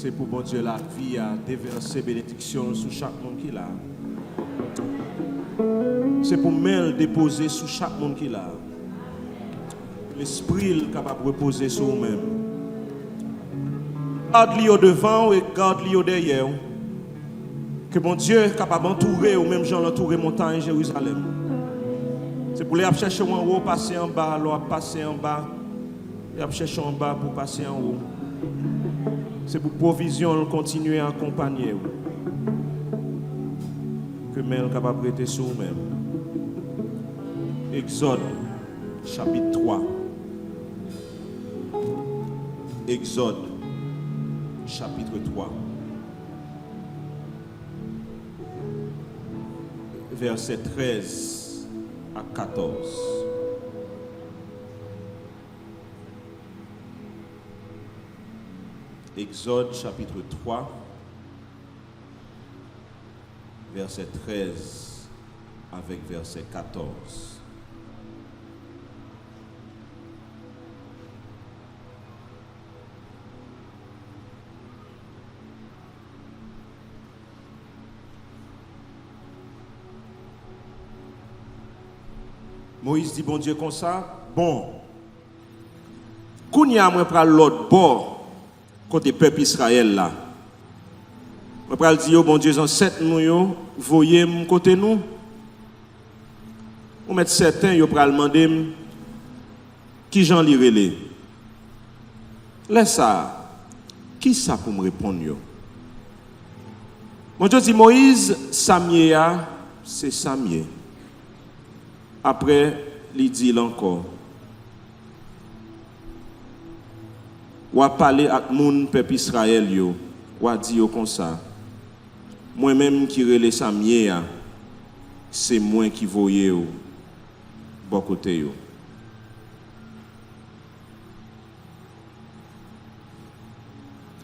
C'est pour bon Dieu la vie à déverser bénédiction sur chaque monde qui l'a. C'est pour mêle déposer sur chaque monde qui l'a. L'esprit est capable de reposer sur vous-même. Garde-lui au devant et garde-lui au derrière. Que mon Dieu est capable d'entourer ou même Jean l'entourer montagne Jérusalem. C'est pour les chercher en haut, passer en bas, alors passer en bas. Et chercher en bas pour passer en haut. C'est pour provision continuer à accompagner. Que même capable de prêter sur vous-même. Exode chapitre 3. Exode chapitre 3. Verset 13 à 14. Exode chapitre 3, verset 13 avec verset 14. Moïse dit, bon Dieu, comme ça, bon, Kounia, moi, prends l'autre bord, côté peuple Israël là. Je vais dire, bon Dieu, en 7 nous, voyez mon côté nous. Ou mettre certains, yo pral demander qui j'en li relé. Laisse ça. Qui ça pour me répondre yo? Bon Dieu dit Moïse, Samie c'est Samie. Après, il dit encore. Ou a parler avec moun peuple Israël yo, ou a dit yo comme ça. Moi-même qui relais Samie, c'est moi qui voyais yo, bon côté yo.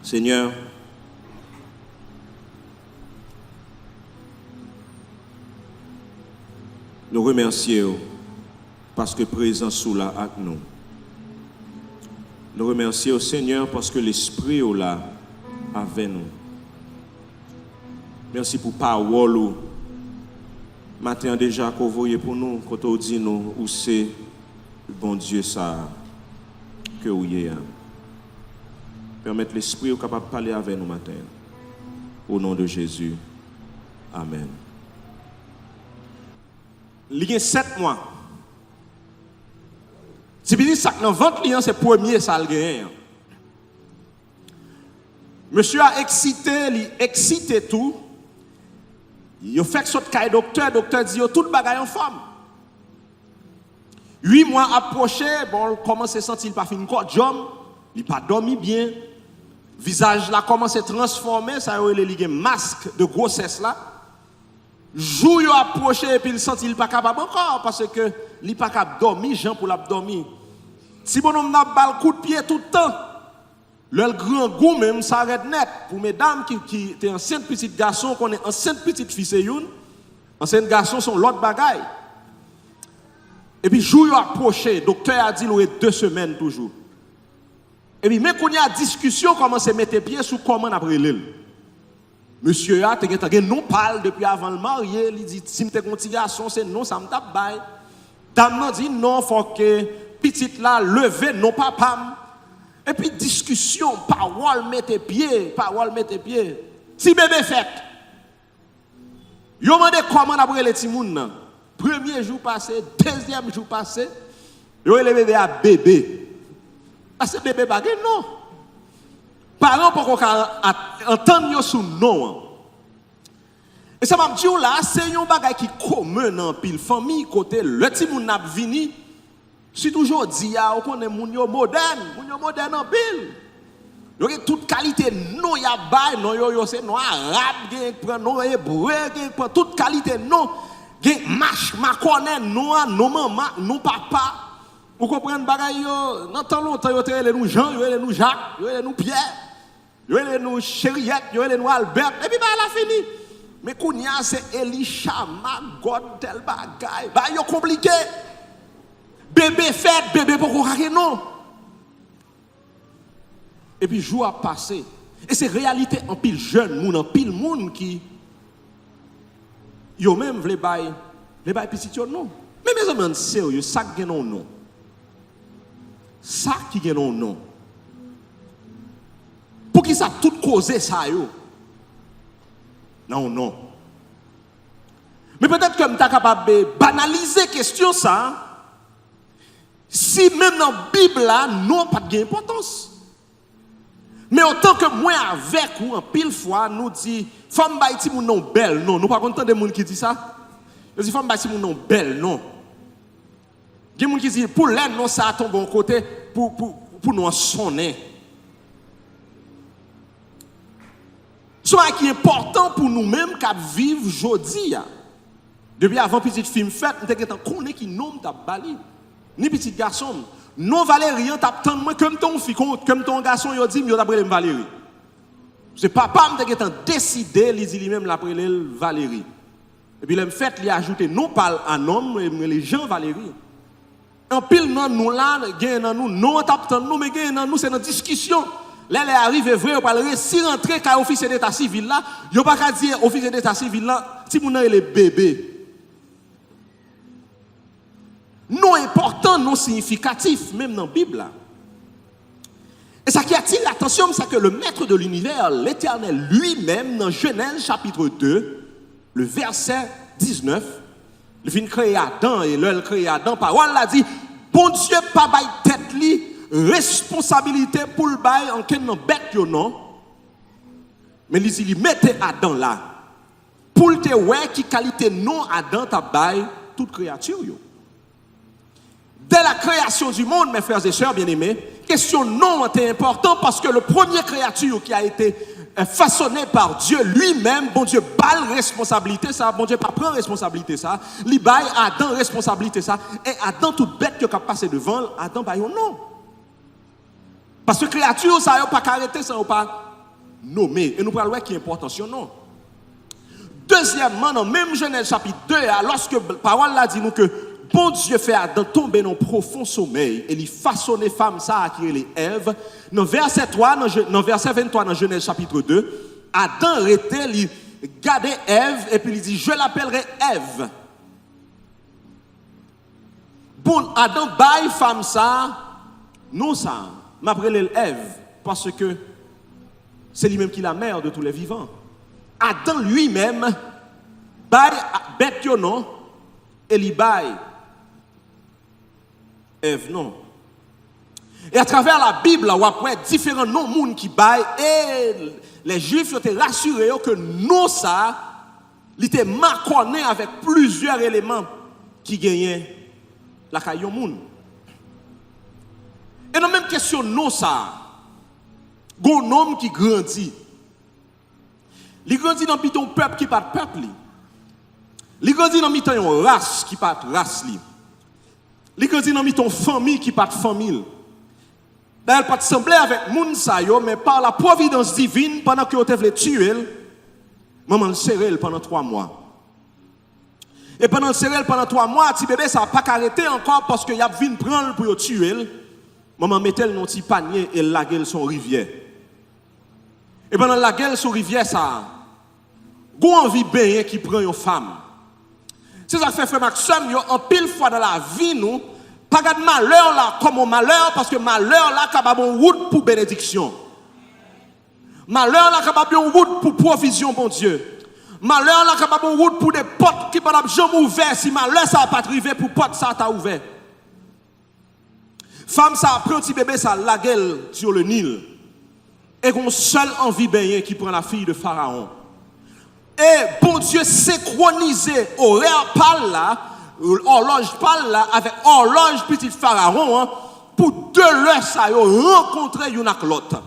Seigneur, nous remercions parce que présent sous là avec nous. Nous remercions Seigneur parce que l'Esprit est là avec nous. Merci pour parole. Matin déjà qu'on voyait pour nous, quand on dit nous où c'est bon Dieu ça que vous y permettre l'Esprit capable de parler avec nous matin. Au nom de Jésus. Amen. Il y a 7 mois. Si vous dites ça, dans 20 clients, c'est le premier ça le gagne. Monsieur a excité tout. Il a fait que ce cas docteur dit tout le bagage en forme. 8 mois approché, bon, commence à sentir pas fin corps job, il pas dormi bien. Visage là commence à transformer, ça a les masque de grossesse là. Jour yo approché et puis il senti il pas capable encore parce que il pas capable dormir, Jean pour l'abdormir. Si bonhomme n'a pas le coup de pied tout le temps. Le grand goût même s'arrête net pour mesdames qui étaient anciennes petites garçons qu'on est anciennes petites filles c'est une anciennes garçons sont l'autre bagaille. Et puis jour yo approché, docteur a dit il y a 2 semaines toujours. Et puis mais qu'on y a discussion commence à mettre pied sous comment après l'île. Monsieur a non parle depuis avant le marié, il dit si m'te un petit garçon c'est non ça me tape bail. Dame dit non faut que petite là lever non papa. Et puis discussion, parole mettez pied. Si bébé fait. Yo mande comment après les timoun. Premier jour passé, deuxième jour passé, yo le bébé à bébé. Parce que bébé bagay non. Parents pour qu'on entendre sous nom. Et ça m'a dit là, c'est un bagay qui commun dans pile famille côté le timoun n'a vini. Si toujours dit on connaît moun yo moderne en pile. Yo toute qualité non ya bay non yo c'est non arabe gen prend non hébreu gen prend toute qualité non gen ma connaît non maman non papa. Vous comprenez bagay yo dans tant longtemps yo télé nous Jean, yo nous Jacques, yo nous Pierre, yo nous Chériette, yo nous Albert et puis bah la fini. Mais kounya c'est Elishama God tel bagay. Bah yo compliqué. Bébé fait, bébé pour qu'on non. Et puis jour a passé. Et c'est réalité en pile jeune moun, en pile moun qui yo même vle bay petit yo non. Mais mes amis, sérieux, ça qui gen non. Ça qui gen non. Pour qui ça tout cause ça yo? Non. Mais peut-être que je suis capable de banaliser la question ça. Si même dans la Bible là, non pas d'importance. Mais autant que moi avec ou en pile fois nous dit femme ba ti moun non belle non, nous pas content de monde qui dit ça. Nous dit femme ba ti moun non belle non. Il y a des gens qui disent pour l'aide non ça à ton bon côté pour nous sonner. Soit qui est important pour nous-mêmes qui vivons aujourd'hui. Depuis avant petite film faite, nous avons connaît qui nom t'a bali. Ni petit garçon, non Valérie, t'as tant moi comme ton fille, comme ton garçon, il dit, il t'a appelé Valérie. C'est papa qui a décidé, il dit lui-même l'appelé Valérie. Et puis le fait, il a ajouté non pas un homme, mais les gens Valérie. En pile non nous là, gagne dans nous, non t'as tant nous, mais gagne dans nous, c'est une discussion. Là, elle arrive vrai, on parle si rentrer qu'à officier d'état civil là, yo pas qu'à dire officier d'état civil là, si mon est bébé. Non important, non significatif, même dans la Bible là. Et ça qui attire l'attention, c'est que le maître de l'univers, l'Éternel lui-même, dans Genèse chapitre 2, le verset 19, il vient créer Adam et là il crée Adam, parole l'a dit, bon Dieu pas bail tête li responsabilité pour le bail en quel non bête yo non. Mais il mettait Adam là. Pour te ouais qui qualité non Adam ta bail toute créature yo. Dès la création du monde, mes frères et sœurs bien-aimés, question non est important parce que le premier créature qui a été façonné par Dieu lui-même, bon Dieu balle responsabilité ça, bon Dieu pas prend responsabilité ça, li bail Adam responsabilité ça et Adam toute bête qui a passé devant, Adam bail non. Parce que créature ça n'a pas arrêté, ça n'a pas nommé. Et nous parlons qui est important, non. Deuxièmement, dans même Genèse chapitre 2, lorsque la parole l'a dit nous que bon Dieu fait Adam tomber dans un profond sommeil et il façonne femme ça qui est les Ève. Dans verset 23 dans Genèse chapitre 2, Adam était, il gardait Ève et puis il dit je l'appellerai Ève. Bon, Adam baille femme ça, non ça. M'appelle Ève parce que c'est lui-même qui est la mère de tous les vivants. Adam lui-même baille bête non et il baille Ève non. Et à travers la Bible, on a différents noms monde qui baillent et les Juifs étaient rassurés que non ça, il était marconné avec plusieurs éléments qui gagnaient la caillou monde. Et dans la même question, non ça, il y a un homme qui grandit. Il grandit dans un peuple qui n'est pas de peuple. Il grandit dans une race qui n'est pas de race. Il grandit dans une famille qui n'est pas de famille. D'ailleurs, il ne peut pas sembler avec moun sa yo, mais par la providence divine, pendant que vous voulez tuer, maman le serré pendant 3 mois. Et pendant le serré pendant 3 mois, petit bébé, ça n'a pas arrêté encore parce qu'il y a venu prendre pour tuer. Maman mettait le petit panier et la gueule son rivière. Et pendant la gueule son rivière, ça, il y a envie de baigner qui prend une femme. C'est ça que fait frère Maxime, en pile fois dans la vie, nous, pas de malheur là comme un malheur, parce que malheur là, capable de route pour bénédiction. Malheur là, capable de route pour provision, bon Dieu. Malheur là, capable de route pour des portes qui ne peuvent jamais ouvrir. Si malheur ça n'a pas arrivé pour porte ça t'a ouvert. Femme ça a pris un petit bébé, ça la gueule sur le Nil. Et qu'on seule envie baigner qui prend la fille de Pharaon. Et bon Dieu synchronisé horaire parle là, horloge parle là, avec horloge petit Pharaon, hein, pour 2 heures ça rencontrer une avec l'autre.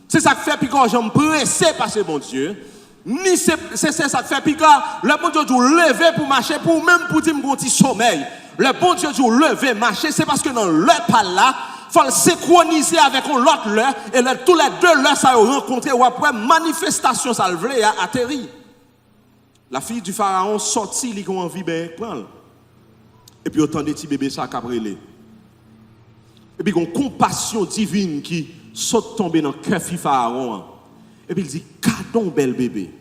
C'est ça qui fait puis quand j'aime pressé parce que bon Dieu. Ni c'est ça qui fait puis quand le bon Dieu doit lever pour marcher, pour même pour dire mon petit sommeil. Le bon Dieu doit lever, marcher, c'est parce que dans l'heure parle là, il faut le synchroniser avec l'autre l'heure, et tous les 2 heures ça rencontré, ou après manifestation ça le voulait atterri. La fille du pharaon sortit, il a envie de prendre. Et puis autant de petits bébés ça cabrelé. Et puis une compassion divine qui saute tomber dans le cœur du pharaon. Et puis il dit, cadon bel bébé.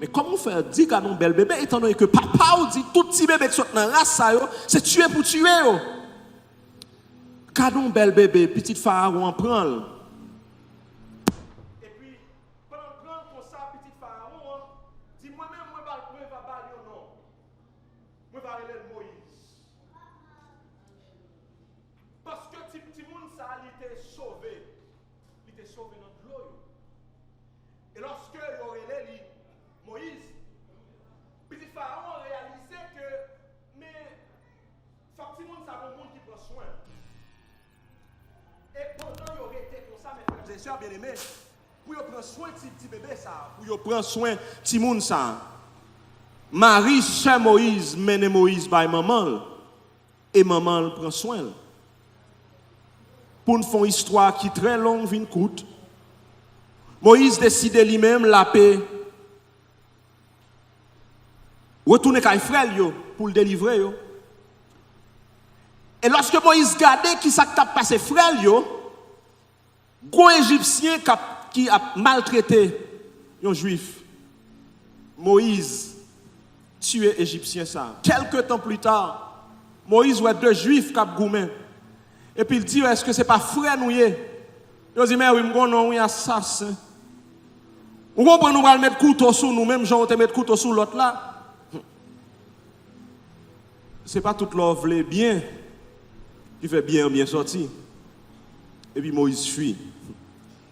Mais comment faire dire cadon bel bébé, étant donné que papa ou dit, tout petit bébé qui sont dans la race, c'est tuer pour tuer. Cadon bel bébé, petit pharaon en prend. Et puis, pendant prendre comme ça, petit pharaon, dit, moi-même, moi, je vais parler au nom. Moi, je vais parler de Moïse. Parce que petit monde, ça, il était sauvé. Il était sauvé dans l'eau. Et lorsque il aurait lu Moïse, petit pharaon réalisait que, mais, faut que tout le monde sache un monde qui prend soin. Et pendant qu'il aurait été comme ça, mes frères et sœurs bien-aimés, pour prendre soin de petit bébé, ça, pour prendre soin de petit monde, ça, Marie, sœur Moïse, mène Moïse par maman, et maman prend soin. Pour nous faire une histoire qui est très longue, vient courte. Moïse décide lui-même la paix. Retourner avec frère pour le délivrer. Et lorsque Moïse regardait qui ça t'a passé frère, un Égyptien qui a maltraité un Juif. Moïse tué Égyptien ça. Quelques temps plus tard, Moïse voit deux Juifs qui ont goumé. Et puis il dit, est-ce que ce n'est pas frère nous? Il dit, mais oui, nous assassin. Nous comprenons, nous allons mettre couteau sur nous, même gens on mettre couteau sur l'autre là. Ce n'est pas tout l'offre bien qui fait bien sorti. Et puis Moïse fuit.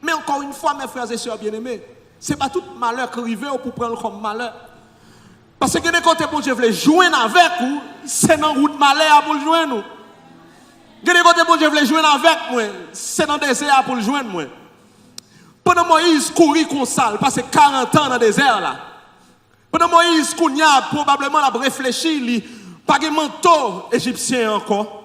Mais encore une fois, mes frères et sœurs bien-aimés, ce n'est pas tout malheur qui arrive pour prendre comme malheur. Parce que dès que bon Dieu veut joindre avec vous, c'est dans la route malheur pour le joindre nous. Dès que bon Dieu veut joindre avec moi, c'est dans le désert pour le joindre moi. Pendant Moïse courir comme ça, il passe 40 ans dans le désert là. Pendant Moïse courir probablement a réfléchi, il pas de manteau égyptien encore.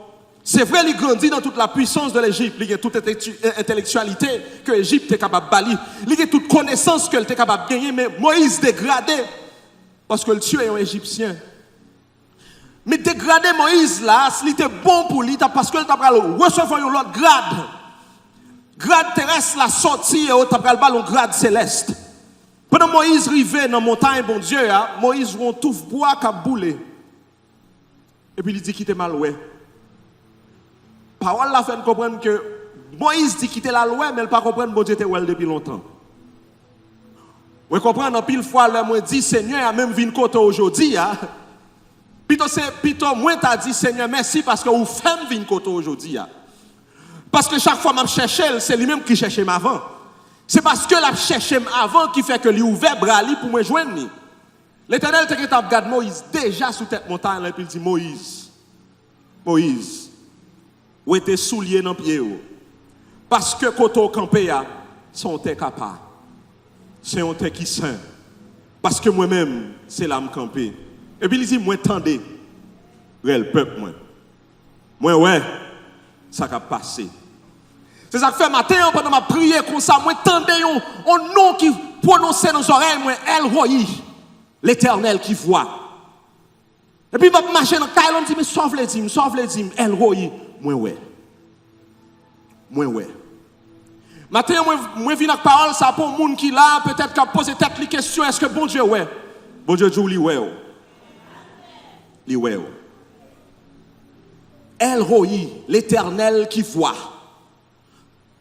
C'est vrai, il grandit dans toute la puissance de l'Égypte. Il a toute intellectualité que l'Égypte est capable de balayer. Il a toute connaissance qu'elle est capable de gagner. Mais Moïse dégradé parce que le tué un Égyptien. Mais dégradé Moïse là, c'était bon pour lui parce qu'il a recevoir un autre grade. Grade terrestre la sortie et il a un grade céleste. Pendant Moïse arrivait dans la montagne, bon Dieu, Moïse voit tout bois qui a boulé. Et puis il dit qu'il était mal ouais. Parole la fait comprendre que Moïse dit qu'il était la loi, mais elle ne pas comprendre que bon Dieu était well depuis longtemps. Vous comprenez, pile fois, là, moi dit Seigneur a même vu une côté aujourd'hui. Plutôt, moi t'as dit Seigneur merci parce que vous faites une côté aujourd'hui. Parce que chaque fois que je cherche, c'est lui-même qui cherche avant. C'est parce que la cherche avant qui fait que lui ouvert bras pour me joindre. L'Éternel te regarde Moïse déjà sous cette montagne et puis il dit Moïse, où était soulier dans pied parce que quand on campé sont capables. C'est un terre qui saint. Parce que moi-même, c'est là me camper. Et puis il dit moi tendez. Le peuple moi ouais, ça va passer. C'est ça que fait matin pendant ma prière comme ça, moi tendez un nom qui prononce dans les oreilles moi El Roi, l'Éternel qui voit. Et puis, je marche dans le caillou, je dis, mais sauve les dîmes, El Roi, moi ouais. Maintenant, moi viens avec la parole, ça pour un monde qui là, peut-être qui a posé tête les questions, est-ce que bon Dieu ouais? Bon Dieu dit, lui ouais. Lui ouais. El Roi, l'Éternel qui voit.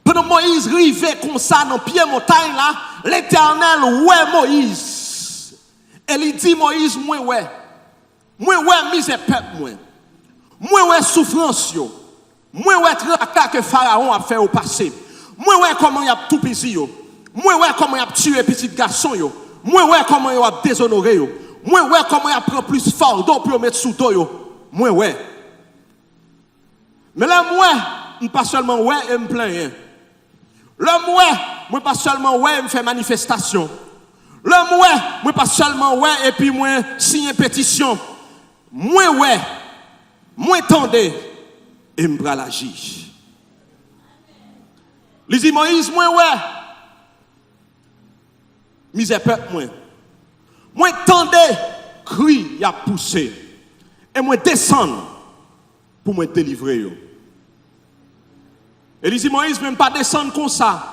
Pendant Moïse rivait comme ça dans pied montagne là, l'Éternel ouais Moïse. Et il dit Moïse, moi ouais. Moi ouais misère peuple moi. Moi ouais souffrance yo. Moi ouais tracas que Pharaon a fait au passé. Moi ouais comment il a tout pisi yo. Moi ouais comment il a tué petit garçon yo. Moi ouais comment il a déshonoré yo. Moi ouais comment il a pris plus fardeau pour mettre sous dos yo. Moi ouais. Mais là moi pas seulement ouais et me plains. L'homme ouais, moi pas seulement ouais, me fait manifestation. L'homme ouais, moi pas seulement ouais et puis moi signe pétition. Moi ouais, moi tendez et me bras l'agir. Il dit Moïse, moi ouais. Misère peuple moi. Moi tendez, cri y a poussé. Et moi descendre pour me délivrer yo. Et il dit Moïse même pas descendre comme ça.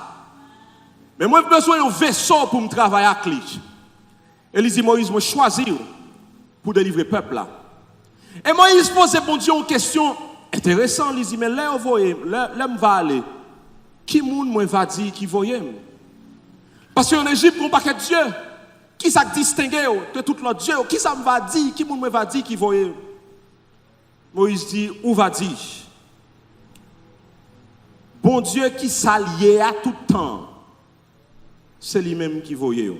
Mais moi, j'ai besoin d'un vaisseau pour me travailler avec lui. Et il dit, Moïse, moi, choisis pour délivrer le peuple là. Et Moïse pose bon Dieu une question intéressante. Il dit, mais là, là, va aller. Qui moun moi va dire qui voyait? Parce qu'en Égypte, on n'a pas de Dieu. Qui ça distingue de tout l'autre Dieu? Qui ça me va dire? Qui me va dire qui voyait? Moïse dit, où va dire? Bon Dieu qui s'allie à tout temps, c'est lui-même qui voyait.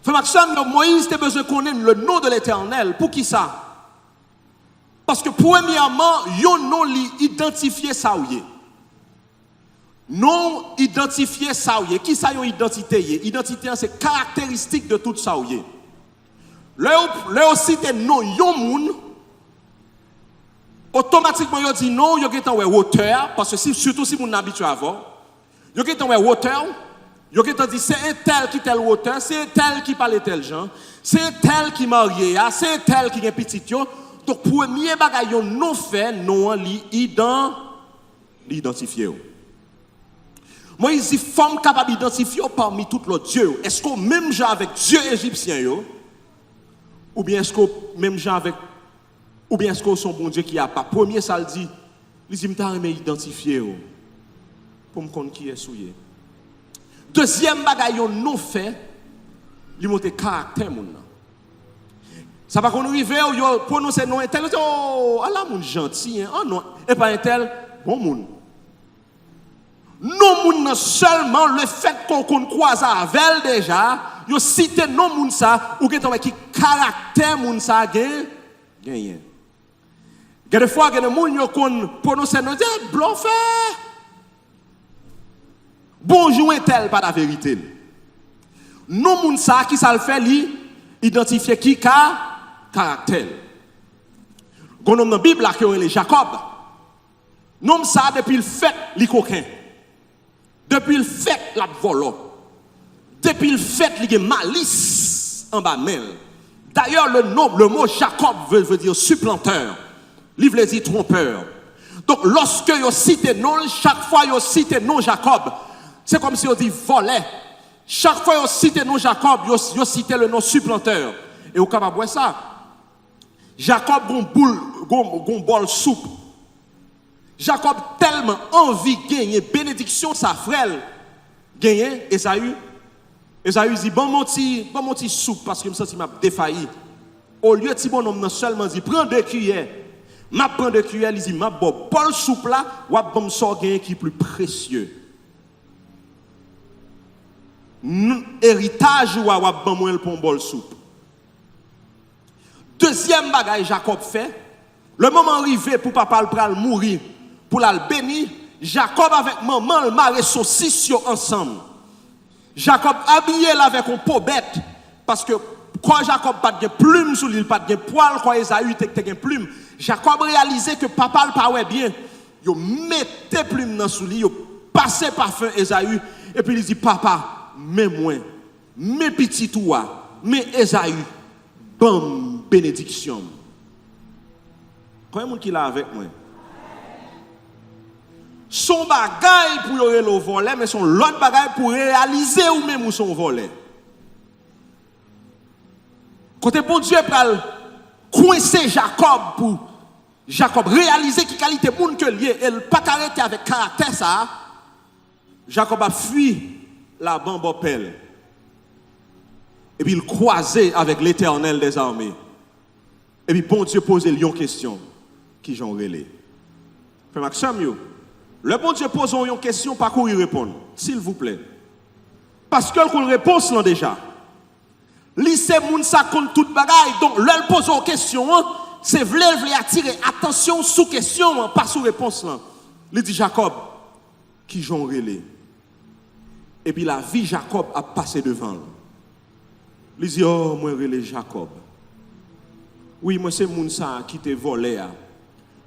Frère Maxime, Moïse a besoin de connaître le nom de l'Éternel. Pour qui ça? Parce que premièrement, yon nom li identifié ça ou yé. Non identifié ça ou yé. Qui ça yon identité yé? Identité c'est caractéristique de tout ça ou yé. Là aussi te non yon moun. Automatiquement yon dit non, yon getan wè hauteur parce que surtout si moun habitué avant. Yon getan wè hauteur. Yon getan dit c'est un tel qui tel hauteur, c'est un tel qui parle tel gens, c'est un tel qui marié, c'est un tel qui est petit yo. Donc premier bagay yon non fait non li identifier. Moïse dit femme capable d'identifier parmi tous les dieux. Est-ce qu'on même genre avec Dieu égyptien yo? Ou bien est-ce qu'on même genre avec ou bien est-ce qu'on son bon Dieu qui a pas premier ça le dit, il dit m'ta aimé identifier pour me connaître qui est souillé. Deuxième bagay yon non fait, li monter caractère moun. Ça va qu'on arrive yo prononcer non tel oh ala moun gentil hein. Oh non et pas un tel bon moun. Non moun seulement le fait qu'on croise avec déjà, yo cité non moun ça ou qui caractère moun ça gagne. Des fois que moun yo kon prononcer non dit blanc fait. Bonjour un tel pas la vérité. Non moun ça qui ça le fait li identifier qui caractère. Gon nom dans Bible là qui est Jacob. Nom ça depuis le fait li coquin. Depuis le fait la volo. Depuis le fait li malice en bas mêle. D'ailleurs le mot Jacob veut dire supplanteur. Il veut dire trompeur. Donc lorsque yo cite non chaque fois yo cite non Jacob, c'est comme si on dit volé. Chaque fois yo cite non Jacob, yo cite le nom supplanteur. Et au capable voir ça. Jacob gon bol soupe. Jacob tellement envie gagner bénédiction sa frère gagner Esaü dit bon mon petit soupe parce que me senti m'a défailli. Au lieu de si bon homme seulement dit prends 2 cuillères. M'a prend 2 cuillères, il dit m'a bon bol soupe là, ou bon sort gagner qui est plus précieux. Héritage ou bon moins pour bol soupe. Deuxième bagaille Jacob fait, le moment arrivé pour papa le mourir, pour la bénir, Jacob avec maman le maré saucisse ensemble. Jacob habillé là avec un pot bête parce que quand Jacob pas de plume sous l'île, pas de poil, quand Esaü te de plume, Jacob réalisait que papa le pas bien. Il mettait plume dans sous l'île, il passait parfum Esaü et puis il dit papa, mais moi, mes petits toi, mais Esaü, bonne bénédiction. Combien de monde qui l'a avec moi? Son bagage pour le voler, mais son l'autre bagage pour réaliser ou même son volet. Quand bon Dieu pral coincer Jacob pour Jacob réaliser qui qualité monde que lié, elle pas arrêter avec caractère ça. Jacob a fui la bambopelle. Et puis il croisait avec l'Éternel des armées. Et puis bon Dieu posait une question qui j'en relais. Frère Maxime, le bon Dieu pose une question, pas qu'on y répondre, s'il vous plaît. Parce que qu'on réponse là déjà. Lycée moun ça compte toute bagaille. Donc l'elle pose une question, c'est vle attirer attention sous question, pas sous réponse là. Il dit Jacob qui j'en relais. Et puis la vie Jacob a passé devant. Il dit oh moi relais Jacob. Oui, moi c'est moun ça qui te volé.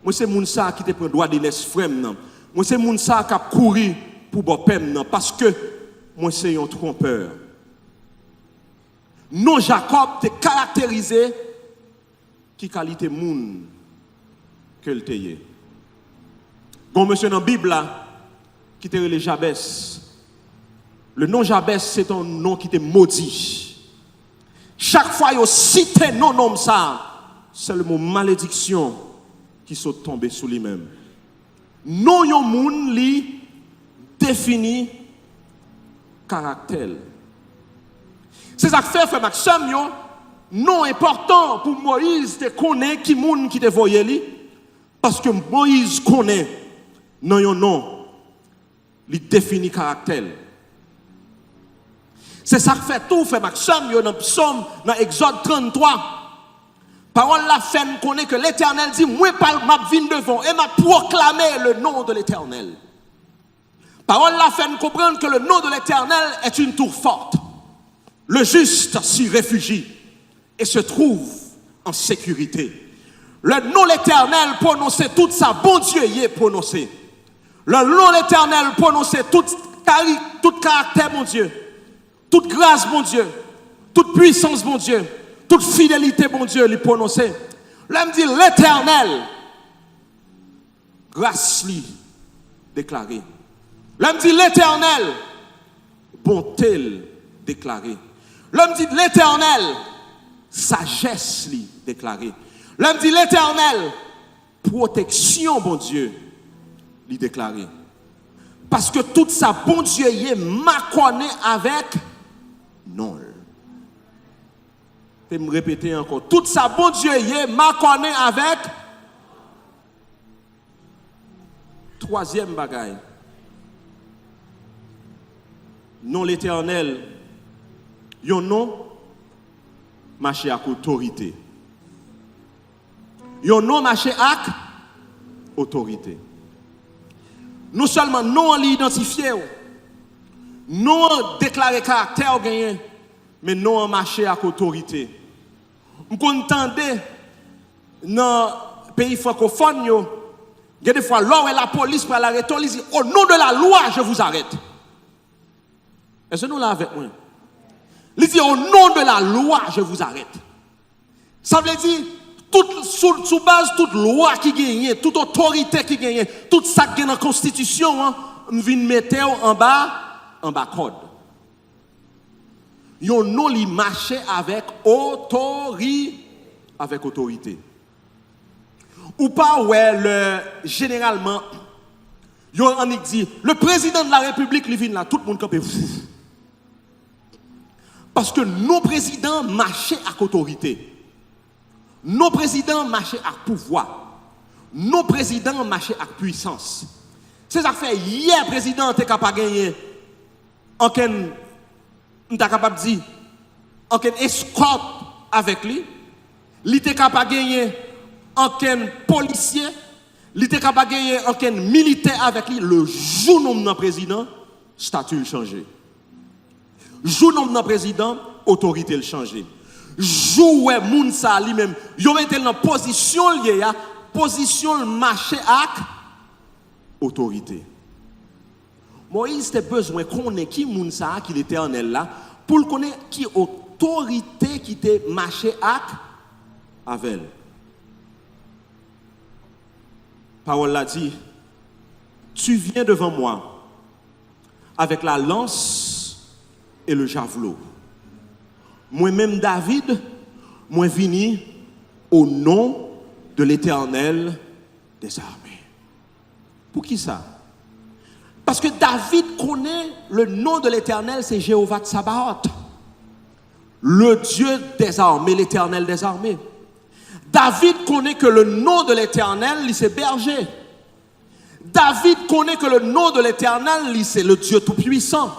Moi c'est moun ça qui te prend droit de l'esfrem. Moi c'est moun ça qui a couru pour bopem parce que moi c'est un trompeur. Non Jacob te caractérisé qui qualité moun que le teye. Bon monsieur dans la Bible là qui te relé Jabès. Le nom Jabez, c'est un nom qui était maudit. Chaque fois que vous citez non nom ça, c'est le mot malédiction qui sont tombés sur lui-même. Non yon moun li définit caractère. C'est ça que fait Maxime yo, non important pour Moïse de connaître qui moun qui te voyait li, parce que Moïse connaît non yon non, li définit caractère. C'est ça que fait tout fait Maxime yo dans Psaume dans Exode 33. Parole la fait connaît que l'Éternel dit moi pas m'a vinn devant et m'a proclamé le nom de l'Éternel. Parole la fait comprendre que le nom de l'Éternel est une tour forte. Le juste s'y réfugie et se trouve en sécurité. Le nom de l'Éternel prononcé toute sa bon Dieu y est prononcé. Le nom de l'Éternel prononcé tout caractère mon Dieu, toute grâce mon Dieu, toute puissance mon Dieu, toute fidélité mon Dieu lui prononcé. L'homme dit l'Éternel, grâce lui déclarée. L'homme dit l'Éternel, bonté déclarée. L'homme dit l'Éternel, sagesse lui déclarée. L'homme dit l'Éternel, protection bon Dieu lui déclarée. Parce que toute sa bon Dieu y est maconné avec non. Je vais me répéter encore. Toute sa bon Dieu y est maconné avec troisième bagaille. Non l'Éternel, yon non marché avec autorité. Yon non marché avec autorité. Non seulement non l'identifier, non déclarer caractère gagné, mais non marché avec autorité. Vous entendez dans le pays francophone, il y a des fois, là où la police pour l'arrêter, il dit au nom de la loi, je vous arrête. Est-ce que nous l'avons avec moi? Il dit au nom de la loi, je vous arrête. Ça veut dire, sous base toute loi qui gagne, toute autorité qui gagne, tout ça qui est dans la Constitution, on vient mettre en bas code. Yon non li marché avec autorité. Ou pas ouais généralement yon on dit le président de la République lui vient là tout le monde campé. Parce que nos présidents marchaient avec autorité. Nos présidents marchaient avec pouvoir. Nos présidents marchaient avec puissance. C'est ça fait hier président t'es capable gagner en quel on t'a capable de dire en quel escorte avec lui, il était capable de gagner en quel policier, il était capable de gagner en quel militaire avec lui. Le jour où nous président, statut changé. Jour où nous président, autorité changé. Jour où moun sa lui-même, yo était dans position liée à position marché avec autorité. Moïse a besoin de connaître qui moun sa qui l'Éternel là pour le connaître qui autorité qui était marché avec elle. Parole l'a dit, tu viens devant moi avec la lance et le javelot. Moi-même David, moi vini au nom de l'Éternel des armées. Pour qui ça? Parce que David connaît le nom de l'Éternel, c'est Jéhovah Tsabaoth. Le Dieu des armées, l'Éternel des armées. David connaît que le nom de l'Éternel, c'est berger. David connaît que le nom de l'Éternel, c'est le Dieu tout-puissant.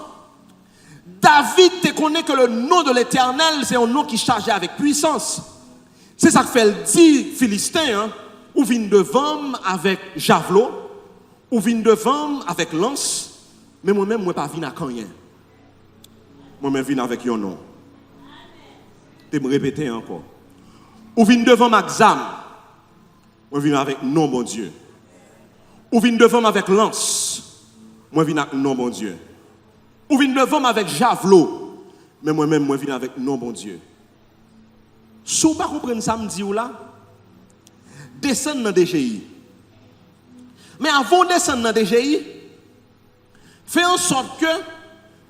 David connaît que le nom de l'Éternel, c'est un nom qui est chargé avec puissance. C'est ça que fait le dit Philistin, ou vient devant avec javelot, ou vient devant avec lance, mais moi-même, moi pas vinn avec rien. Moi-même, vinn avec un nom. Je vais me répéter encore. Ou vient devant avec zam, moi vinn avec non, mon Dieu. Ou vient devant avec lance, moi vinn avec non, mon Dieu. Ou vinn devant avec javelot, mais moi-même, moi vinn avec non, mon Dieu. Si vous ne comprenez pas ça, me dit là, descendre dans DGI. Mais avant de descendre dans DGI, fais en sorte que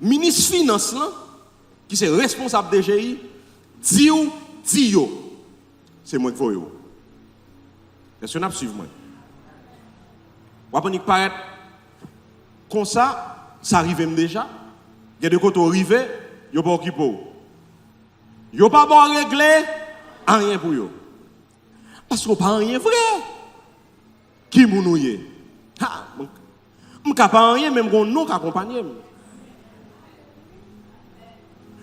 ministre finance là qui est responsable de GI dit yo c'est moi qui vois yo. Est-ce que vous suivez moi? Vous avez paraître comme ça arrive déjà. Il y a des côtés arrivés, yo pas occupé. Yo pas bon régler rien pour yo. Parce qu'on pas rien vrai. Qui mounouye? Ha, m'ka pas rien même gon non accompagner.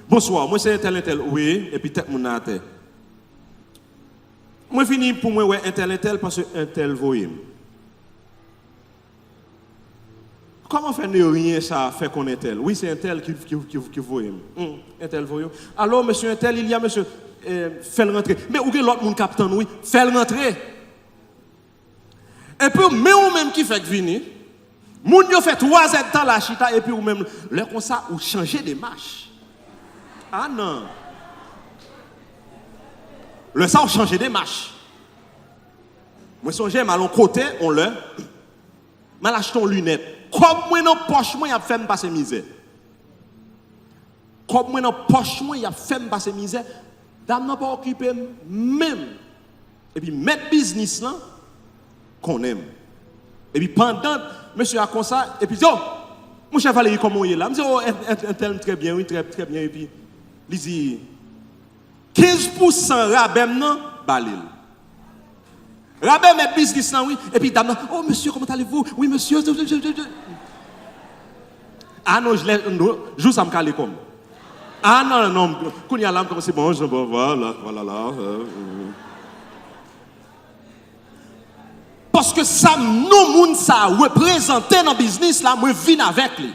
Bonsoir, moi c'est un tel oui et puis tête mon na terre. Moi fini pour moi ouais un tel parce que un tel voyem. Comment faire ne rien ça fait qu'on est tel? Oui, c'est un tel qui voyem. Un tel voyem. Alors monsieur un tel il y a monsieur fait le rentrer. Mais où que l'autre monde capitaine oui, fait le rentrer. Et puis mais ou même qui fait venir moun yo fait 3 ans dans la chita et puis ou même là comme ça ou changer de marche. Ah non. Le ça, on change des marches. Moi, si j'aime à l'autre côté, on le. Mal acheté une lunette. Comme moi, dans poche, moi, il a fait me passer misère. Comme moi, dans poche, moi, il a fait me passer misère. Dame n'a pas occupé même. Et puis, mettre business là, qu'on aime. Et puis, pendant, monsieur a comme ça, et puis, oh, mon chef Valérie, comment il est là? Je dis, oh, un tel très bien, oui, très bien. Et puis, il dit, 15% rabais non balil. Rabais met business là oui et puis dame oh monsieur comment allez-vous? Oui monsieur. Ah non je ça me calé comme. Ah non quand il y a l'âme comme c'est bon je voilà. Parce que ça nous monde ça représenter dans business là moi vinn avec lui.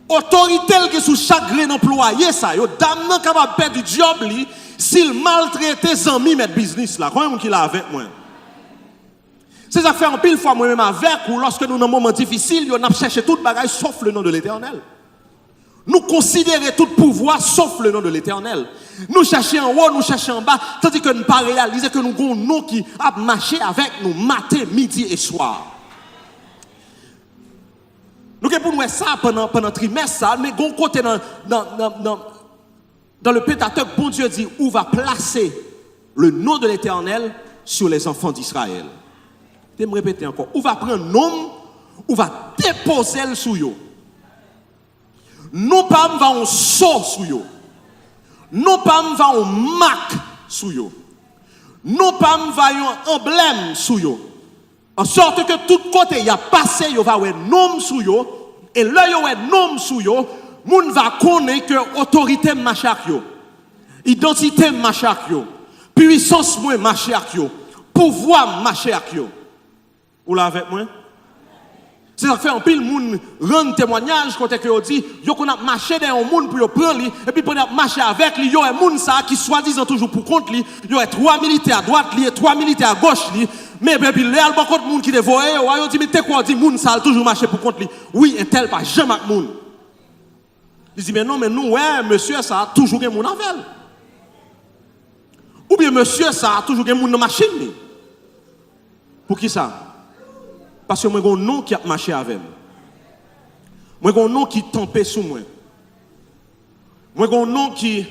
Autorité qui sous chaque grain employé ça yo dame nan capable perdre du job li s'il maltraite ses amis mettre business là quand qui là avec moi c'est ça fait en pile fois moi même avec ou lorsque nous dans un moment difficile yo n'a cherché toute bagaille sauf le nom de l'Éternel. Nous considérer tout pouvoir sauf le nom de l'Éternel. Nous chercher en haut, nous chercher en bas tandis que nous pas réaliser que nous avons un nom qui a marché avec nous matin, midi et soir. Nous avons pour nous ça pendant trimestre, ça, mais d'un côté dans le Pentateuque, bon Dieu dit, où va placer le nom de l'Éternel sur les enfants d'Israël. Je vais me répéter encore. Où va prendre un nom, où va déposer le sous eux. Non pas va on sort sous eux. Non pas va on marque sous eux. Non pas va un emblème sous eux. En sorte que tout côté il a passé, il va avoir un nom sous yo et là il y a un nom sous yo, moun va connaître que autorité machak yo, identité machak yo, puissance moi machak yo, pouvoir machak yo. Ou là avec moi? C'est ça fait un pile moun rend témoignage quand que dit yo qu'on a marché dans un monde pour yo prendre lui et puis pendant marcher avec lui yo un monde ça qui soi-disant toujours pour compte lui, yo 3 militaires à droite lui et 3 militaires à gauche lui. Mais puis là il y a beaucoup de monde qui te voit yo dit mais t'es quoi dit moun ça toujours marché pour compte lui. Oui, un tel pas jamais moun. Il dit mais non mais nous ouais monsieur ça a toujours un moun avec. Ou bien monsieur ça a toujours un moun dans machine lui. Pour qui ça? Parce que moi j'ai un nom qui a marché avec moi. Moi j'ai un nom qui tempé sous moi. Moi j'ai un nom qui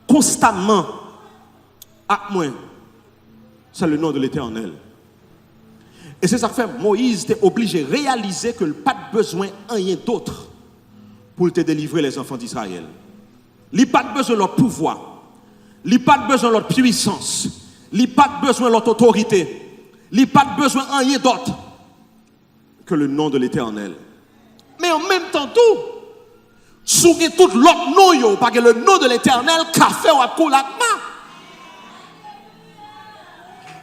constamment à moi. C'est le nom de l'Éternel. Et c'est ça que fait Moïse était obligé de réaliser que pas de besoin rien d'autre pour te délivrer les enfants d'Israël. Il n'y a pas de besoin de leur pouvoir. Il n'y a pas de besoin de leur puissance. Il n'y a pas de besoin de leur autorité. Il n'y a pas de besoin rien d'autre que le nom de l'Éternel. Mais en même temps tout, sous tout l'autre nom, parce que le nom de l'Éternel, café ou akoulakma.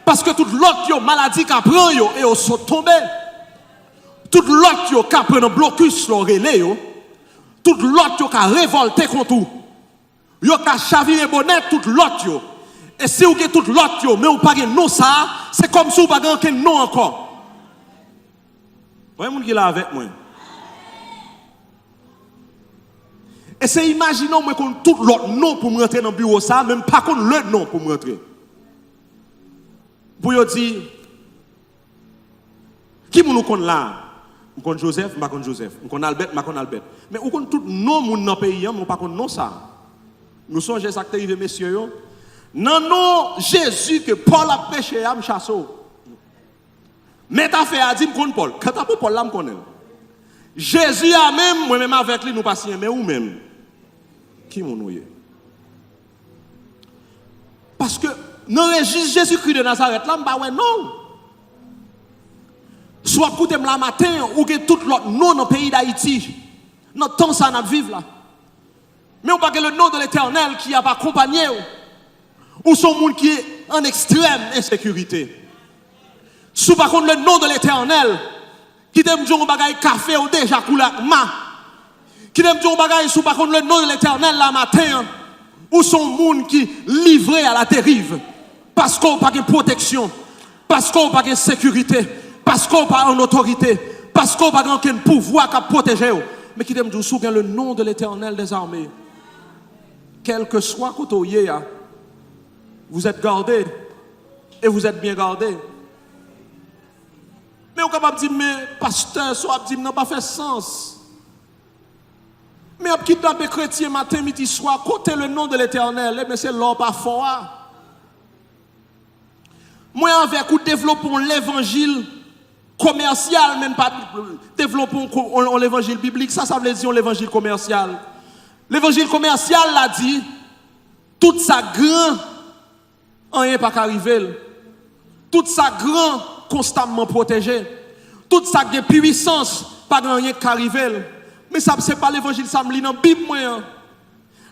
Parce que toute l'autre maladie qui prend et au sont tombés. Toute l'autre qui prend un blocus l'orélé toute l'autre qui a révolté contre tout. Yo qui a chaviré bonnet toute l'autre. Et si vous avez toute l'autre mais vous pas de nom ça, c'est comme si vous pas de nom encore. Vous voyez qui est là avec moi? Et c'est imaginons moi qu'on tout l'autre nom pour me rentrer dans le bureau ça, même pas qu'on le nom pour me rentrer. Pour dire, qui nous connaît là? Je connais Joseph, je ne connais pas Joseph. Je connais Albert, je ne connais Albert. Mais on connaît tout non monde dans le pays, mais on ne connaît pas ça. Nous sommes des acteurs, messieurs. Non, non, Jésus que Paul a prêché à Mchasso. Mais tu as fait à dire, je connais Paul. Quand tu as Paul, là, je connais. Jésus a même, moi-même avec lui, nous passons, mais où même? Qui m'ont noué? Parce que dans le registre Jésus-Christ de Nazareth, là, je non. Soit écoutez la matin, ou que tout l'autre nom dans le pays d'Haïti. Notre temps, ça n'a pas vivre là. Mais on parle le nom de l'Éternel qui a accompagné. Ou son monde qui est en extrême insécurité. Sous par contre le nom de l'Éternel, qui t'aime dire un bagage café ou déjà couleur ma. Qui t'aime dire un bagage sous par contre le nom de l'Éternel la matin, ou son monde qui livré à la dérive. Parce qu'on n'a pas de protection, parce qu'on n'a pas de sécurité, parce qu'on n'a pas d'autorité, parce qu'on n'a pas de pouvoir qui protéger. Mais qui t'aime dire sous le nom de l'Éternel des armées. Quel que soit côté, vous êtes gardés et vous êtes bien gardés. Mais on est capable de dire, mais pasteur, soit dit, n'a pas fait sens. Mais on kidnappe chrétien matin, midi, soir, côté le nom de l'Éternel, mais c'est l'or pas fort. Moi, avec vous développons l'évangile commercial, même pas développons l'évangile biblique, ça veut dire l'évangile commercial. L'évangile commercial l'a dit, tout ça grand, rien pas qu'arriver. Tout ça grand, constamment protégé. Tout ça de puissance, pas rien qu'arriver. Mais ça, c'est pas l'évangile, ça me lit dans la Bible.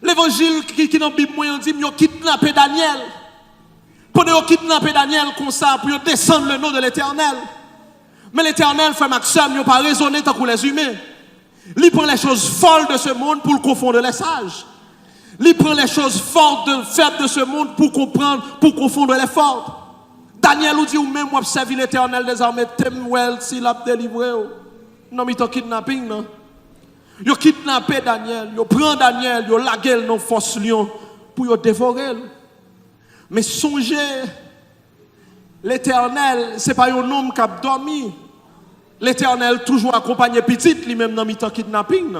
L'évangile qui est dans la Bible, on dit, ils ont kidnappé Daniel. Pendant qu'ils ont kidnappé Daniel comme ça, pour descendre le nom de l'Éternel. Mais l'Éternel, frère Maxime, ils n'ont pas raisonné tant que les humains. Il prend les choses folles de ce monde pour le confondre les sages. Il prend les choses fortes, faibles de ce monde pour comprendre, pour confondre les fortes. Daniel nous dit, ou même, moi, servi l'Éternel des armées, Temuel, s'il a délivré. Non, mais il a kidnapping, non? Il a kidnappé Daniel, il prend Daniel, il a lagué dans force lion pour le dévorer. Mais songez, l'Éternel, ce n'est pas un homme qui a dormi. L'Éternel toujours accompagné petit, lui-même dans le kidnapping.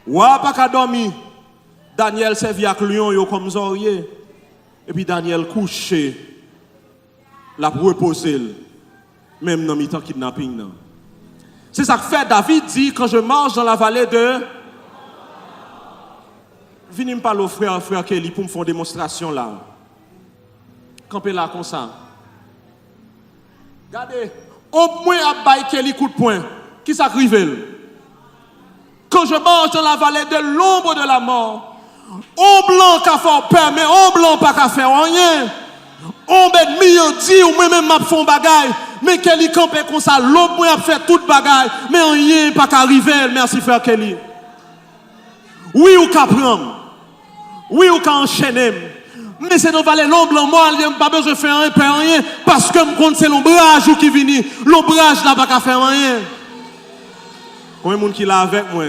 Ou pas qu'à dormir. Daniel servi avec lion comme Zorier. Et puis Daniel couché, la reposer, même dans le kidnapping. C'est ça que fait David dit, quand je marche dans la vallée de... Venez me parler au frère Kelly pour me faire une démonstration là. Campez là comme ça. Regardez, au moins à bailler Kelly coup de poing. Qui s'arrive? Quand je marche dans la vallée de l'ombre de la mort, on blanc qu'a fait peur, mais on blanc pas qu'à faire rien. On ennemi on dit ou même m'a font bagaille, mais Kelly campé comme ça, l'homme a fait toute bagaille, mais rien pas qu'arriver. Merci frère Kelly. Oui ou qu'à prendre. Oui ou qu'à enchaîner. Mais c'est dans la vallée l'ombre blanc, moi, il n'y a pas besoin de faire rien, parce que je compte c'est l'ombrage qui vient. L'ombrage n'a pas qu'à faire rien. Combien de monde qui l'a avec moi?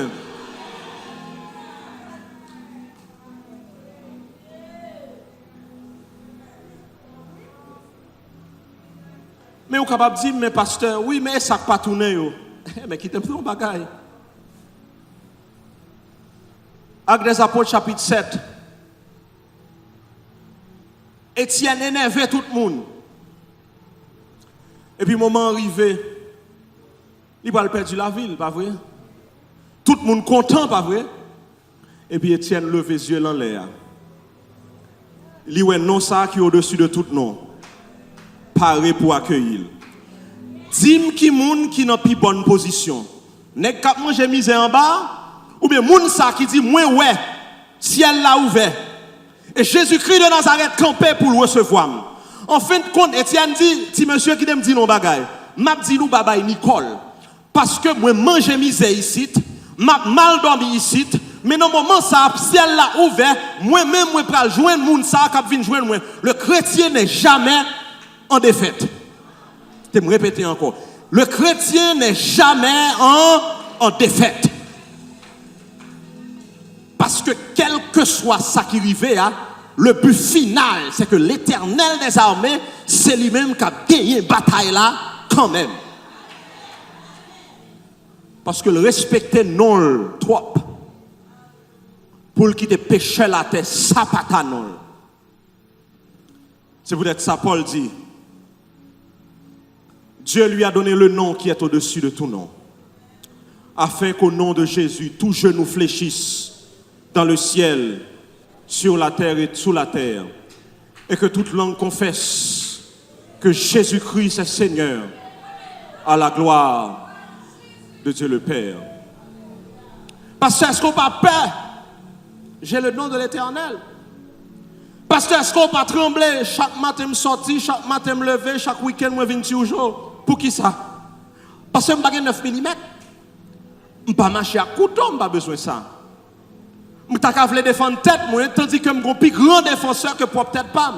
Mais vous êtes capable de dire, mais pasteur, oui, mais ça n'a pas tourné. Mais qui t'aime plus un bagaille? Actes des Apôtres, chapitre 7. Étienne énervé tout le monde. Et puis, moment arrivé, il va perdre la ville, pas vrai? Tout le monde content, pas vrai? Et puis, Étienne lève les yeux dans l'air. Il dit, ouais, non, ça qui est au-dessus de tout nom. Paré pour accueillir. Dis-moi qui moun qui n'a plus bonne position. N'est qu'à manger misère en bas, ou bien moun ça qui dit, moi, ouais, ciel l'a ouvert. Et Jésus-Christ de Nazareth campait pour le recevoir. En fin de compte, Étienne dit, si monsieur qui me dit non bagaille, m'a dit nous babay Nicole. Parce que moi manger misère ici, m'a mal dormi ici, mais dans le moment ça, ciel l'a ouvert, moi-même, moi pral joindre moun ça, qui vient joindre moi. Le chrétien n'est jamais en défaite. Je vais me répéter encore. Le chrétien n'est jamais en défaite. Parce que quel que soit ça qui arrive, le but final, c'est que l'Éternel des armées, c'est lui-même qui a gagné la bataille là, quand même. Parce que le respecter non trop. Pour qu'il te péche la terre, ça pas ta non. C'est peut-être ça Paul dit. Dieu lui a donné le nom qui est au-dessus de tout nom. Afin qu'au nom de Jésus, tout genou fléchisse dans le ciel, sur la terre et sous la terre. Et que toute langue confesse que Jésus-Christ est Seigneur à la gloire de Dieu le Père. Parce que est-ce qu'on n'a pas peur? J'ai le nom de l'Éternel. Parce que est-ce qu'on n'a pas tremblé? Chaque matin me sorti, chaque matin me lever, chaque week-end me venir toujours. Pour qui ça? Parce que je n'ai pas 9 mm. Je ne pas marcher à couteau, je n'ai pas besoin de ça. Je n'ai pas voulu défendre tête, moi, tandis que je suis un plus grand défenseur que peut-être pas.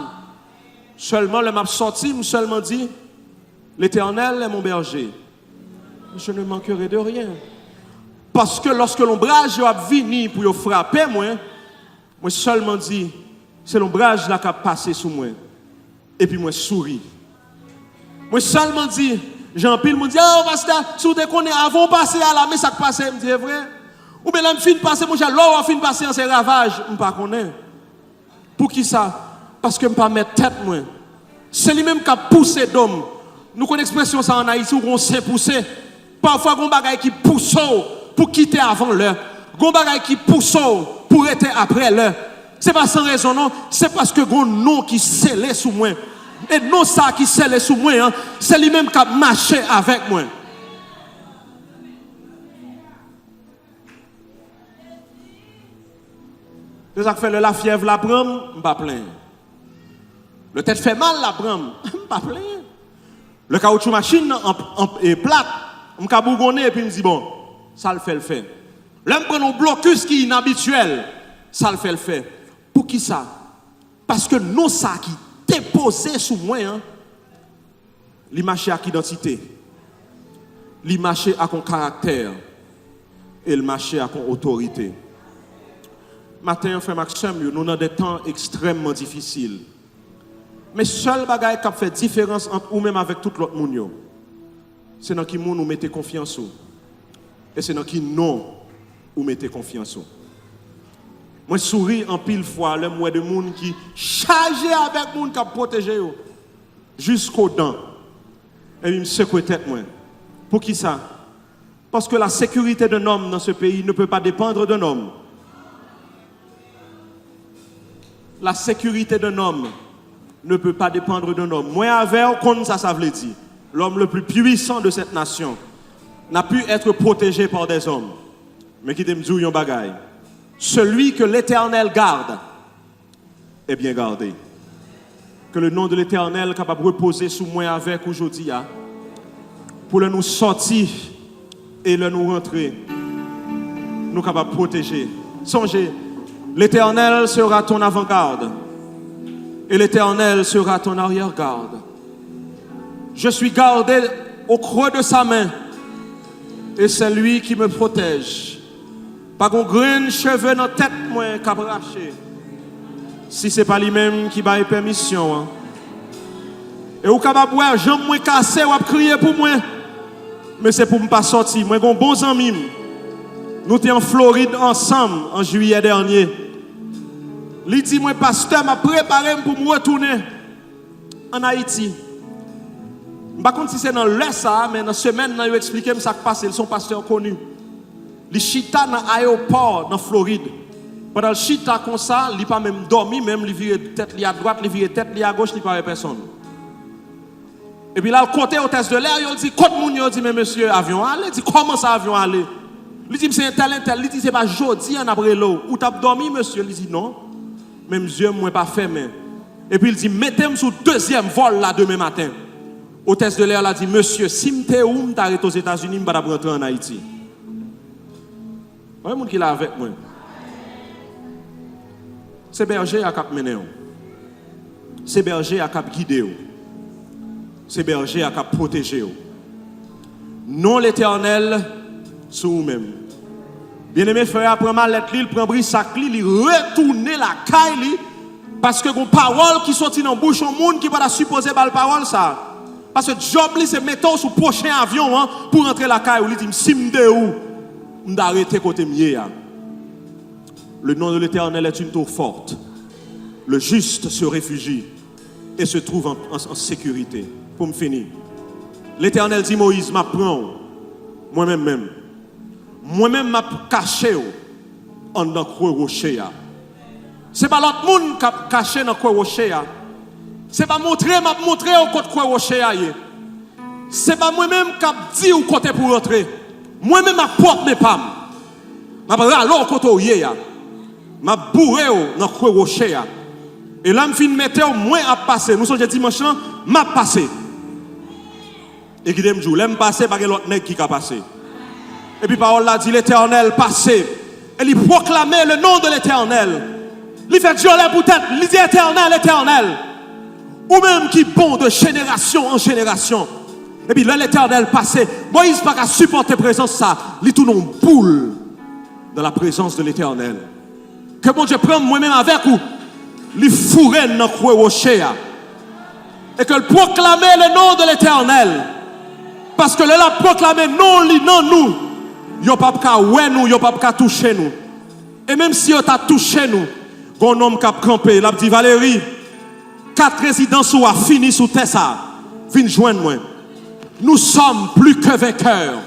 Seulement, le m'a sorti, je seulement dit, l'Éternel est mon berger. Je ne manquerai de rien. Parce que lorsque l'ombrage a venu pour frapper, moi seulement dit, c'est l'ombrage là qui a passé sous moi. Et puis moi souris. Moi seulement dit, Jean-Pile me dit, oh pasteur, si vous connaissez avant de passer à la mais ça passe, me dit vrai. Ou bien là me fin passer, moi j'ai l'or fin passer en ces ravages, je ne pas connais. Pour qui ça? Parce que je ne pas mettre tête moi. C'est lui-même qui a poussé d'homme. Nous connaissons l'expression ça en Haïti où on s'est poussé. Parfois on bagaille qui pousse pour quitter avant l'heure. On bagaille qui pousse pour être après l'heure. C'est pas sans raison non, c'est parce que un nom qui scellé sous moi. Et non ça qui scellé sous moi, hein, c'est lui-même qui a marché avec moi. C'est ça que fait la fièvre la prendre, je ne pas plein. Le tête fait mal la prendre, je ne pas plein. Le caoutchouc machine est plate, je me bourgonner et puis me dit bon, ça le fait le fait. Là, je prends un blocus qui est inhabituel, ça le fait le fait. Pour qui ça? Parce que non ça qui déposé sous moi, hein, il marche avec identité, il marche avec un caractère et il marche avec une autorité. Matin, frère Maxime, nous avons des temps extrêmement difficiles. Mais seul bagage qui fait différence entre nous même avec tout l'autre monde, c'est dans qui nous mettez confiance. Et c'est dans qui non nous mettez confiance. Moi, je souris en pile fois, le moi de monde qui chargé avec monde qui a protégé jusqu'aux dents. Et il me secoue tête moi. Pour qui ça? Parce que la sécurité d'un homme dans ce pays ne peut pas dépendre d'un homme. La sécurité d'un homme ne peut pas dépendre d'un homme. Moi, avec, comme ça veut dire, l'homme le plus puissant de cette nation n'a pu être protégé par des hommes. Mais qui t'aime dire un bagaille. Celui que l'Éternel garde est bien gardé. Que le nom de l'Éternel capable de reposer sous moi avec aujourd'hui, pour le nous sortir et le nous rentrer, nous capables de protéger. Songez, l'Éternel sera ton avant-garde et l'Éternel sera ton arrière-garde. Je suis gardé au creux de sa main et c'est lui qui me protège. Pas qu'on graine cheveux dans la tête, moi, qui a braché. Si ce n'est pas lui-même qui m'a permission. Hein. Et ou capable voir, jambes moi cassé ou crier pour moi. Mais c'est pour ne pas sortir. Moi, j'ai bons amis. Nous étions en Floride ensemble en juillet dernier. Il dit, moi, pasteur, m'a préparé pour me retourner en Haïti. Je ne sais pas si c'est dans l'Est, mais dans la semaine, il a expliqué ce qui passe. Ils sont pasteurs connus. Les chita dans l'aéroport dans Floride. Pendant le chita comme ça, il n'a pas même dormi, même il vire tête à droite, il vire tête à gauche, il n'y a pas personne. Et puis là, le côté hôtesse de l'air, il dit, quand il dit, mais monsieur, avion aller, il dit, comment ça avion aller? Il dit, c'est un tel, il dit, c'est pas jeudi en après l'eau. Ou t'as dormi, monsieur? Il dit, non. Même yeux, moi, pas fermé. Et puis il dit, mettez-moi sur le deuxième vol là demain matin. Hôtesse de l'air a dit, monsieur, si je suis où, je suis aux États-Unis, je ne vais pas rentrer en Haïti. Il y a un monde qui est là avec moi. C'est berger à cap mener. C'est berger à cap guider. C'est berger à cap protéger. Non l'Éternel sur vous-même. Bien-aimé frère, prend ma lettre, il prend brissac, il retourne la caille parce que une parole qui sortit dans la bouche au monde qui va supposer par la parole ça. Parce que job, c'est mettre sur le prochain avion hein, pour rentrer la caille. Il dit, si je où, je vais arrêter côté mieux. Le nom de l'Éternel est une tour forte. Le juste se réfugie et se trouve en sécurité. Pour me finir. L'Éternel dit, Moïse, m'apprends, moi-même. Moi-même, m'a caché en dans le rocher. Ce n'est pas l'autre monde qui a caché dans le rocher. Ce n'est pas montrer au côté rocher. Ce n'est pas moi-même qui a dit au côté pour rentrer. Moi-même, je porte mes pommes. Je vais aller au côté où je suis. Je vais bourrer dans le rocher. Et là, je vais mettre moins à passer. Nous sommes dimanche, je vais passer. Et qui me dit, je vais passer parce que l'autre nègre qui a passé. Et puis, parole là dit, l'Éternel passé. Et il proclamait le nom de l'Éternel. Il fait Dieu pour tête. Il dit Éternel, Éternel. Ou même qui bon de génération en génération. Et puis là, l'Éternel passé. Moïse n'a pas supporter la présence ça. Il tourne en boule dans la présence de l'Éternel. Que bon Dieu prenne moi-même avec vous. Il fourrait dans le rocher. Et que le proclamer le nom de l'Éternel. Parce que là, proclamer non, nous. Yo pas ka ouais nous, yo pas ka toucher nous. Et même si yo t'a touché nous, un homme qui a campé, il a dit Valérie, 4 résidences ou a fini sous terre ça. Viens joindre moi. Nous sommes plus que vainqueurs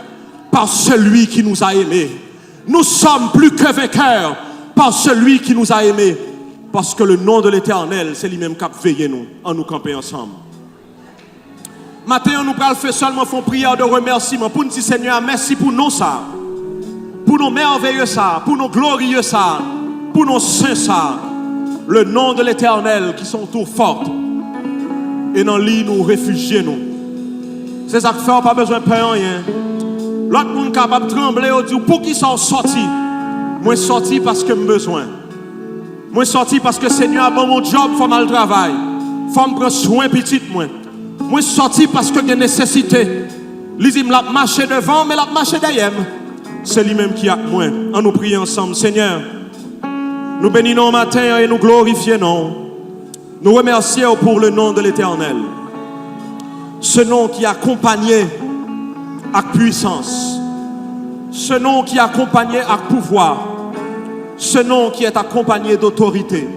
par celui qui nous a aimés. Nous sommes plus que vainqueurs par celui qui nous a aimés. Parce que le nom de l'Éternel, c'est lui-même qui a veillé nous, en nous camper ensemble. Maintenant, nous allons faire seulement une prière de remerciement pour nous dire Seigneur, merci pour nous ça. Pour nos merveilleux ça, pour nos glorieux ça, pour nos saints ça, le nom de l'Éternel qui sont tout fortes. Et dans l'île nous réfugier nous. C'est ça que fait, pas besoin de peur rien. L'autre monde capable de trembler au dit pour qui sont sortis. Moi sorti parce que j'ai besoin. Moi sorti parce que Seigneur a bon mon job, faut mal travail. Faut me prendre soin petit moi. Moi sorti parce que j'ai nécessité. Il dit m'a marché devant mais l'a marché derrière. C'est lui-même qui a moi. En nous priant ensemble, Seigneur. Nous bénissons au matin et nous glorifions. Nous remercions pour le nom de l'Éternel. Ce nom qui est accompagné avec puissance. Ce nom qui est accompagné avec pouvoir. Ce nom qui est accompagné d'autorité.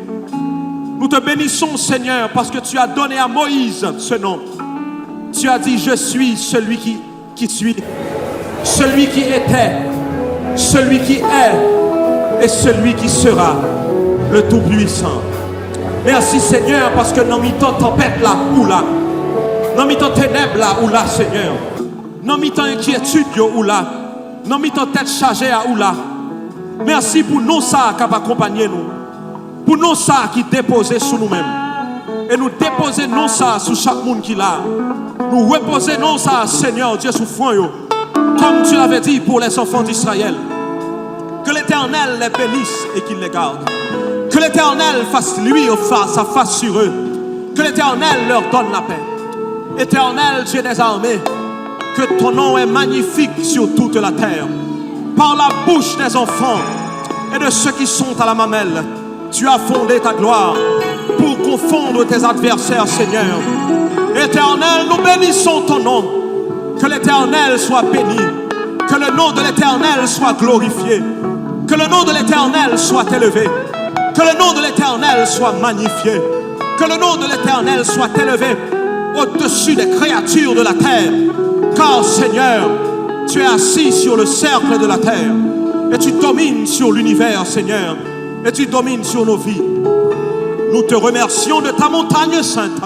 Nous te bénissons, Seigneur, parce que tu as donné à Moïse ce nom. Tu as dit, je suis celui qui suis, celui qui était, celui qui est et celui qui sera, le Tout-Puissant. Merci, Seigneur, parce que dans mi-temps tempête là ou là, dans mi-temps ténèbres là ou là, Seigneur, dans mi-temps inquiétude ou là, dans mi-temps tête chargée ou là. Merci pour nous ça qui va accompagner nous, pour nous ça qui déposer sur nous-mêmes. Et nous déposer non ça sur chaque monde qui l'a. Nous reposer non ça, Seigneur Dieu, sous front, comme tu l'avais dit pour les enfants d'Israël. Que l'Éternel les bénisse et qu'il les garde. Que l'Éternel fasse lui sa face sur eux. Que l'Éternel leur donne la paix. Éternel Dieu des armées, que ton nom est magnifique sur toute la terre. Par la bouche des enfants et de ceux qui sont à la mamelle, tu as fondé ta gloire pour confondre tes adversaires, Seigneur. Éternel, nous bénissons ton nom. Que l'Éternel soit béni. Que le nom de l'Éternel soit glorifié. Que le nom de l'Éternel soit élevé. Que le nom de l'Éternel soit magnifié. Que le nom de l'Éternel soit élevé au-dessus des créatures de la terre. Car, Seigneur, tu es assis sur le cercle de la terre. Et tu domines sur l'univers, Seigneur. Et tu domines sur nos vies. Nous te remercions de ta montagne sainte.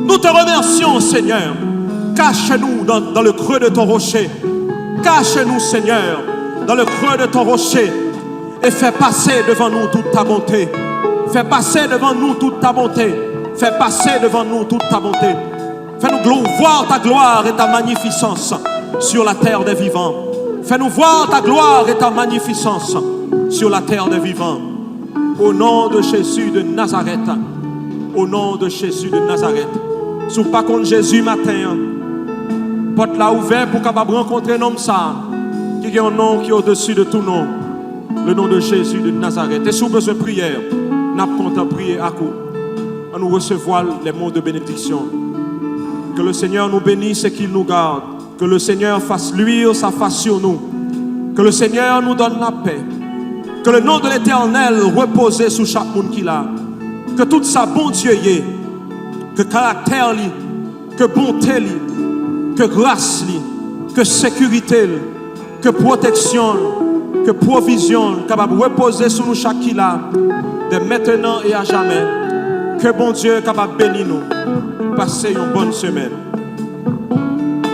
Nous te remercions, Seigneur. Cache-nous dans le creux de ton rocher. Cache-nous, Seigneur, dans le creux de ton rocher. Et fais passer devant nous toute ta bonté. Fais passer devant nous toute ta bonté. Fais passer devant nous toute ta bonté. Fais-nous voir ta gloire et ta magnificence sur la terre des vivants. Fais-nous voir ta gloire et ta magnificence sur la terre des vivants. Au nom de Jésus de Nazareth. Au nom de Jésus de Nazareth. Sous pas contre Jésus matin. Porte la ouverte pour capable rencontrer un homme ça. Qui a un nom qui est au-dessus de tout nom. Le nom de Jésus de Nazareth. Et sous besoin de prière, n'a pas prier à coup. À nous recevoir les mots de bénédiction. Que le Seigneur nous bénisse et qu'il nous garde. Que le Seigneur fasse luire sa face sur nous. Que le Seigneur nous donne la paix. Que le nom de l'Éternel repose sur chaque monde qui l'a. Que tout ça bon Dieu y est. Que caractère li, que bonté li, que grâce li, que sécurité li, que protection, que provision capable de reposer sur nous chaque qui l'a, de maintenant et à jamais. Que bon Dieu capable de bénir nous. Passez une bonne semaine.